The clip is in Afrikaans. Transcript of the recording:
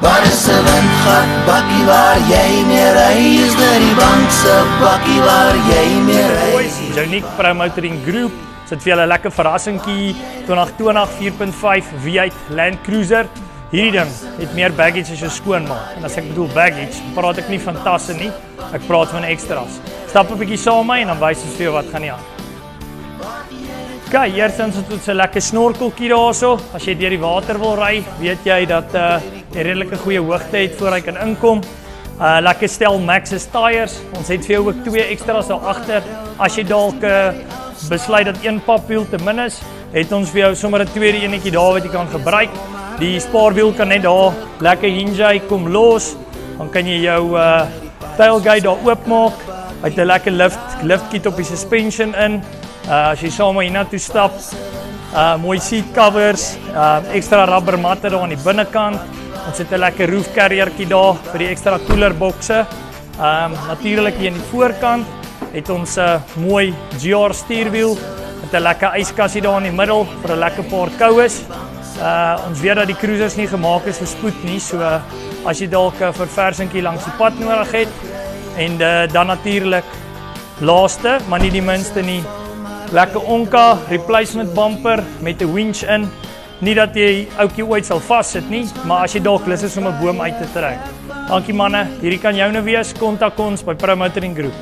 Wat is 'n windgat bakkie waar jy mee ry? Is dit die bankse bakkie waar jy mee ry? Unique Promotoring Group sit vir julle 'n lekker verrassingkie 2020 4.5 V8 Land Cruiser. Hierdie ding het meer baggage as jou skoonma. En as ek bedoel baggage, praat ek nie van tasse nie, ek praat van extras. Stap 'n bietjie saam met my en dan wys ons vir jou wat gaan nie aan. Okay, eerstens het ons 'n lekker snorkeltjie daarso. As jy deur die water wil ry, weet jy dat jy redelike goeie hoogte het voor jy kan inkom. Lekker stel Maxxis tyres. Ons het vir jou ook 2 extras daar agter. As jy dalk besluit dat een papwiel te min is, het ons vir jou sommer 'n tweede enetjie daar wat jy kan gebruik. Die spaarwiel kan net daar lekker hinge kom los. Dan kan jy jou tailgate daar oopmaak. Hy het 'n lekker liftkit op die suspension in. As jy saam hiernatoe stap, mooi seat covers, extra rubber matte daar aan die binnekant. Ons het 'n lekker roof carriertjie daar vir die extra cooler bokse. Natuurlik hier aan die voorkant het ons 'n mooi GR stuurwiel met 'n lekker yskassie daar in die middel vir 'n lekker paar koues. Ons weet dat die cruisers nie gemaak is vir spoed nie, so as jy dalk 'n verversingkie langs die pad nodig het. En dan natuurlik laaste, maar nie die minste nie, lekker Onka replacement bumper met 'n winch in. Nie dat jy ouetjie ooit sal vassit nie, maar as jy dalk lus is om 'n boom uit te trek. Dankie manne, hierdie kan joune wees, kontak ons by Promotoring Group.